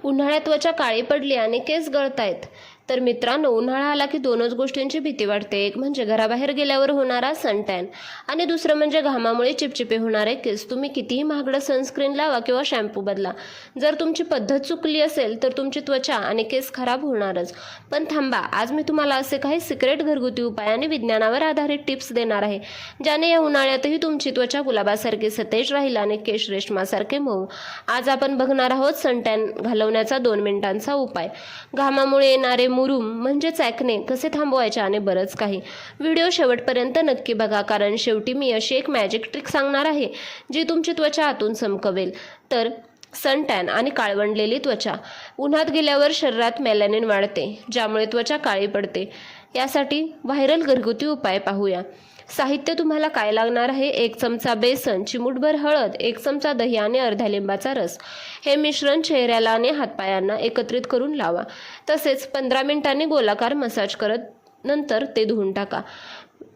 उन्हाळ्यात त्वचा काळी पडली आणि केस गळतायत. तर मित्रांनो, उन्हाळा आला की दोनच गोष्टींची भीती वाटते. एक म्हणजे घराबाहेर गेल्यावर होणारा सनटॅन आणि दुसरं म्हणजे घामामुळे चिपचिपे होणारे केस. तुम्ही कितीही महागडं सनस्क्रीन लावा किंवा शॅम्पू बदला, जर तुमची पद्धत चुकली असेल तर तुमची त्वचा आणि केस खराब होणारच. पण थांबा, आज मी तुम्हाला असे काही सिक्रेट घरगुती उपाय आणि विज्ञानावर आधारित टिप्स देणार आहे, ज्याने या उन्हाळ्यातही तुमची त्वचा गुलाबासारखी सतेज राहील आणि केश रेशमासारखे मऊ. आज आपण बघणार आहोत सनटॅन घालवण्याचा 2 मिनिटांचा उपाय. घामामुळे येणारे मुरूम म्हणजेच ॲक्ने कसे थांबवायचे आणि बरंच काही. व्हिडिओ शेवटपर्यंत नक्की बघा, कारण शेवटी मी अशी एक मॅजिक ट्रिक सांगणार आहे जी तुमची त्वचा आतून चमकवेल. तर सनटॅन आणि काळवंडलेली त्वचा. उन्हात गेल्यावर शरीरात मेलॅनिन वाढते, ज्यामुळे त्वचा काळी पडते. यासाठी व्हायरल घरगुती उपाय पाहूया. साहित्य तुम्हाला काय लागणार आहे: 1 चमचा बेसन, चिमूटभर हळद, 1 चमचा दही आणि अर्ध्या लिंबाचा रस. हे मिश्रण चेहऱ्याला आणि हातपायांना एकत्रित करून लावा. तसेच 15 मिनिटांनी गोलाकार मसाज करत नंतर ते धुवून टाका.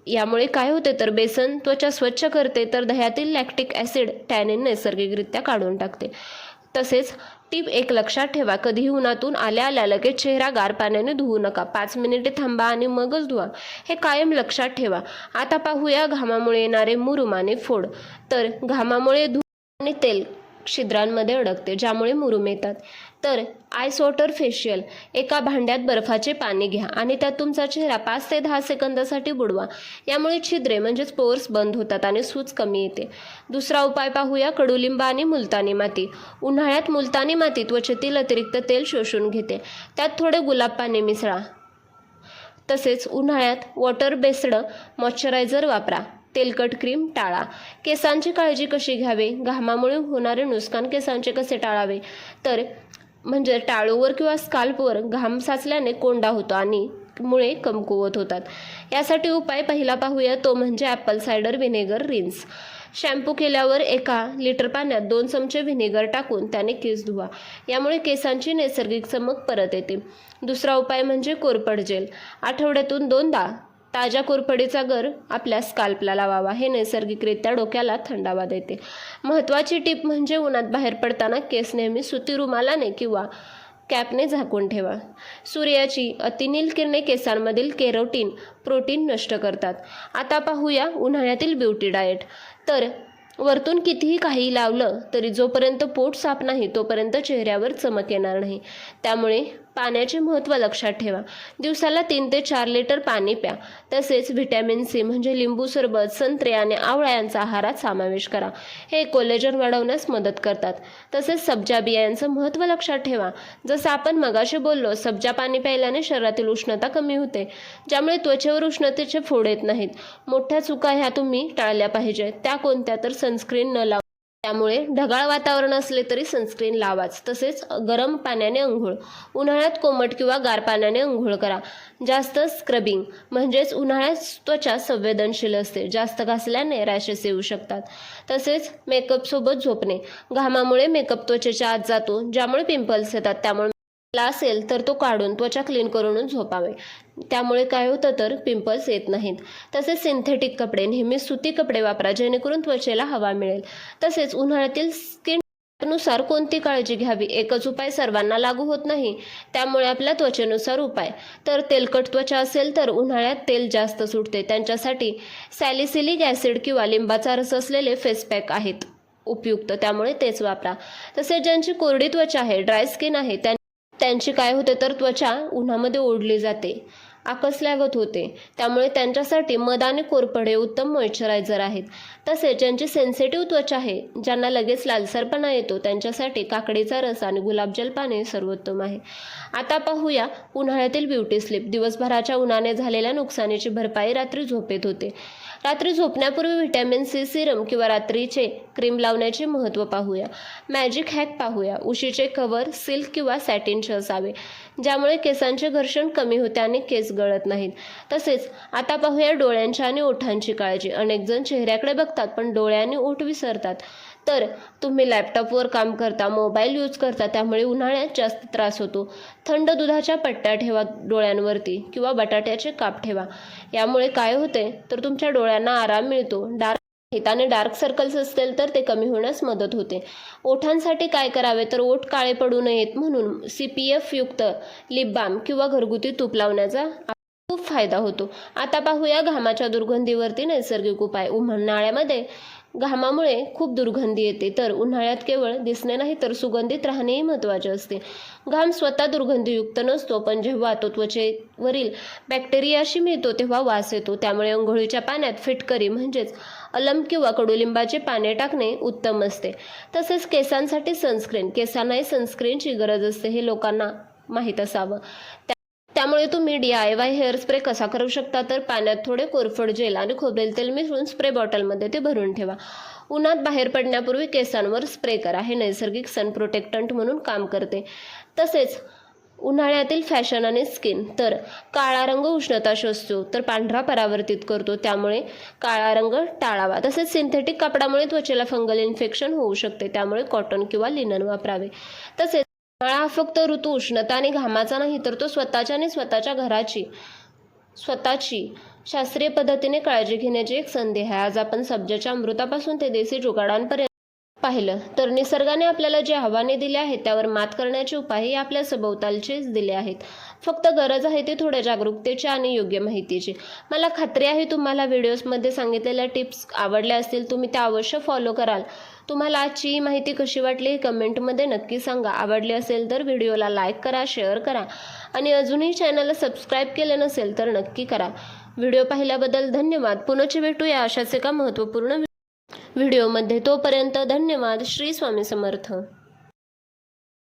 यामुळे काय होते तर बेसन त्वचा स्वच्छ करते, तर दह्यातील लॅक्टिक ॲसिड टॅनिन नैसर्गिकरित्या काढून टाकते. तसेच टिप 1 लक्षात ठेवा: कधीही उन्हातून आल्या लगेच चेहरा गार पाण्याने धुवू नका. 5 मिनिटे थांबा आणि मगच धुवा. हे कायम लक्षात ठेवा. आता पाहूया घामामुळे येणारे मुरूम आणि फोड. तर घामामुळे धूळ आणि तेल छिद्रांमध्ये अडकते, ज्यामुळे मुरूम येतात. तर आईस वॉटर फेशियल. एका भांड्यात बर्फाचे पाणी घ्या आणि त्यात तुमचा चेहरा 5 ते 10 सेकंदासाठी बुडवा. यामुळे छिद्रे म्हणजेच पोर्स बंद होतात आणि सूज कमी येते. दुसरा उपाय पाहूया: कडुलिंब आणि मुलतानी माती. उन्हाळ्यात मुलतानी माती त्वचेतील अतिरिक्त तेल शोषून घेते. त्यात थोडे गुलाब पाणी मिसळा. तसेच उन्हाळ्यात वॉटर बेस्ड मॉइश्चरायझर वापरा. तेलकट क्रीम टाळा. केसांची काळजी कशी घ्यावी? घामामुळे होणारे नुकसान केसांचे कसे टाळावे? तर म्हणजे टाळूवर किंवा स्काल्पवर घाम साचल्याने कोंडा होतो आणि मुळे कमकुवत होतात. यासाठी उपाय पहिला पाहूया, तो म्हणजे ॲपल सायडर व्हिनेगर रिन्स. शॅम्पू केल्यावर 1 लिटर पाण्यात 2 चमचे व्हिनेगर टाकून त्याने केस धुवा. यामुळे केसांची नैसर्गिक चमक परत येते. दुसरा उपाय म्हणजे कोरपड जेल. आठवड्यातून 2दा ताज्या कोरफडीचा गर आपल्या स्काल्पला लावावा. हे नैसर्गिकरित्या डोक्याला थंडावा देते. महत्त्वाची टिप म्हणजे उन्हात बाहेर पडताना केस नेहमी सुती रुमालाने किंवा कॅपने झाकून ठेवा. सूर्याची अतिनील किरणे केसांमधील केरोटीन प्रोटीन नष्ट करतात. आता पाहूया उन्हाळ्यातील ब्युटी डाएट. तर वरतून कितीही काही लावलं तरी जोपर्यंत पोट साफ नाही तोपर्यंत चेहऱ्यावर चमक येणार नाही. त्यामुळे पाण्याचे महत्त्व लक्षात ठेवा. दिवसाला 3 ते 4 लिटर पाणी प्या. तसेच व्हिटॅमिन सी म्हणजे लिंबू सरबत, संत्रे आणि आवळा यांचा आहारात समावेश करा. हे कोलेजन वाढवण्यास मदत करतात. तसेच सब्जा बियांचं महत्त्व लक्षात ठेवा. जसं आपण मगाशी बोललो, सब्जा पाणी प्यायल्याने शरीरातील उष्णता कमी होते, ज्यामुळे त्वचेवर उष्णतेचे फोड येत नाहीत. मोठ्या चुका ह्या तुम्ही टाळल्या पाहिजेत. त्या कोणत्या? तर सनस्क्रीन न लावा. त्यामुळे ढगाळ वातावरण असले तरी सनस्क्रीन लावाच. तसेच गरम पाण्याने अंघोळ. उन्हाळ्यात कोमट किंवा गार पाण्याने अंघोळ करा. जास्त स्क्रबिंग म्हणजेच उन्हाळ्यात त्वचा संवेदनशील असते, जास्त घासल्याने रॅशेस येऊ शकतात. तसेच मेकअपसोबत झोपणे. घामामुळे मेकअप त्वचेच्या आत जातो, ज्यामुळे पिंपल्स येतात. त्यामुळे असेल तर तो काढून त्वचा क्लीन करूनच झोपावे. त्यामुळे काय होतं तर पिंपल्स येत नाहीत. तसेच सिंथेटिक कपडे. नेहमी सुती कपडे वापरा, जेणेकरून त्वचेला हवा मिळेल. तसेच उन्हाळ्यातील स्किन नुसार कोणती काळजी घ्यावी? एकच उपाय सर्वांना लागू होत नाही, त्यामुळे आपल्या त्वचेनुसार उपाय. तर तेलकट त्वचा असेल तर उन्हाळ्यात तेल जास्त सुटते, त्यांच्यासाठी सॅलिसिलिक ॲसिड किंवा लिंबाचा रस असलेले फेस पॅक आहेत उपयुक्त, त्यामुळे तेच वापरा. तसेच ज्यांची कोरडी त्वचा आहे, ड्राय स्किन आहे, त्यांची काय होते तर त्वचा उन्हामध्ये ओढली जाते, आकसल्यागत होते. त्यामुळे त्यांच्यासाठी मध आणि कोरफड हे उत्तम मॉइश्चरायझर आहेत. तसेच ज्यांची सेन्सिटिव्ह त्वचा आहे, ज्यांना लगेच लालसरपणा येतो, त्यांच्यासाठी काकडीचा रस आणि गुलाबजल पाणी सर्वोत्तम आहे. आता पाहूया उन्हाळ्यातील ब्युटी स्लीप. दिवसभराच्या उन्हाने झालेल्या नुकसानीची भरपाई रात्री झोपेत होते. रात्री झोपण्यापूर्वी व्हिटॅमिन सी सिरम किंवा रात्रीचे क्रीम लावण्याचे महत्त्व पाहूया. मॅजिक हॅक पाहूया. उशीचे कव्हर सिल्क किंवा सॅटिनचे असावे, ज्यामुळे केसांचे घर्षण कमी होते आणि केस गळत नाहीत. तसेच आता पाहूया डोळ्यांच्या आणि ओठांची काळजी. अनेक जण चेहऱ्याकडे बघतात पण डोळे आणि ओठ विसरतात. तर तुम्ही लॅपटॉपवर काम करता, मोबाईल यूज करता, त्यामुळे उन्हाळ्यात जास्त त्रास होतो. थंड दुधाच्या पट्ट्या ठेवा डोळ्यांवरती किंवा बटाट्याचे काप ठेवा. यामुळे काय होते तर तुमच्या डोळ्यांना आराम मिळतो. डार्क आणि डार्क सर्कल्स असतील तर ते कमी होण्यास मदत होते. ओठांसाठी काय करावे तर ओठ काळे पडू नयेत म्हणून CPF युक्त लिप बाम किंवा घरगुती तूप लावण्याचा खूप फायदा होतो. आता पाहूया घामाच्या दुर्गंधीवरती नैसर्गिक उपाय. उन्हाळ्यामध्ये घामामुळे खूप दुर्गंधी येते, तर उन्हाळ्यात केवळ दिसणे नाही तर सुगंधित राहणेही महत्त्वाचे असते. घाम स्वतः दुर्गंधीयुक्त नसतो, पण जेव्हा तो त्वचेवरील बॅक्टेरियाशी मिळतो तेव्हा वास येतो. त्यामुळे अंघोळीच्या पाण्यात फिटकरी म्हणजेच अलम किंवा कडुलिंबाचे पाने टाकणे उत्तम असते. तसेच केसांसाठी सनस्क्रीन. केसांनाही सनस्क्रीनची गरज असते हे लोकांना माहीत असावं. त्यामुळे तुम्ही DIY हेअर स्प्रे कसा करू शकता तर पाण्यात थोडे कोरफड जेल आणि खोबरेल तेल मिसळून स्प्रे बॉटलमध्ये ते भरून ठेवा. उन्हात बाहेर पडण्यापूर्वी केसांवर स्प्रे करा. हे नैसर्गिक सन प्रोटेक्टंट म्हणून काम करते. तसेच उन्हाळ्यातील फॅशन आणि स्किन. तर काळा रंग उष्णता शोषतो तर पांढरा परावर्तित करतो, त्यामुळे काळा रंग टाळावा. तसेच सिंथेटिक कापडामुळे त्वचेला फंगल इन्फेक्शन होऊ शकते, त्यामुळे कॉटन किंवा लिनन वापरावे. तसेच उन्हाळा हा फक्त ऋतू उष्णता आणि घामाचा नाही तर तो स्वतःच्या आणि स्वतःच्या घराची स्वतःची शास्त्रीय पद्धतीने काळजी घेण्याची एक संधी आहे. आज आपण सब्जाच्या अमृतापासून ते देसी जुगाडांपर्यंत पाहिलं तर निसर्गाने आपल्याला जे आव्हाने दिले आहेत त्यावर मात करण्याचे उपायही आपल्या सभोवतालचेच दिले आहेत. फक्त गरज आहे ती थोड्या जागरूकतेची आणि योग्य माहितीची. मला खात्री आहे तुम्हाला व्हिडिओजमध्ये सांगितलेल्या टिप्स आवडल्या असतील. तुम्ही त्या अवश्य फॉलो कराल. तुम्हाला आजची ही माहिती कशी वाटली हे कमेंटमध्ये नक्की सांगा. आवडली असेल तर व्हिडिओला लाईक करा, शेअर करा आणि अजूनही चॅनलला सबस्क्राईब केले नसेल तर नक्की करा. व्हिडिओ पाहिल्याबद्दल धन्यवाद. पुनश्च भेटूया अशाच एका महत्त्वपूर्ण व्हिडिओमध्ये. तोपर्यंत धन्यवाद. श्री स्वामी समर्थ.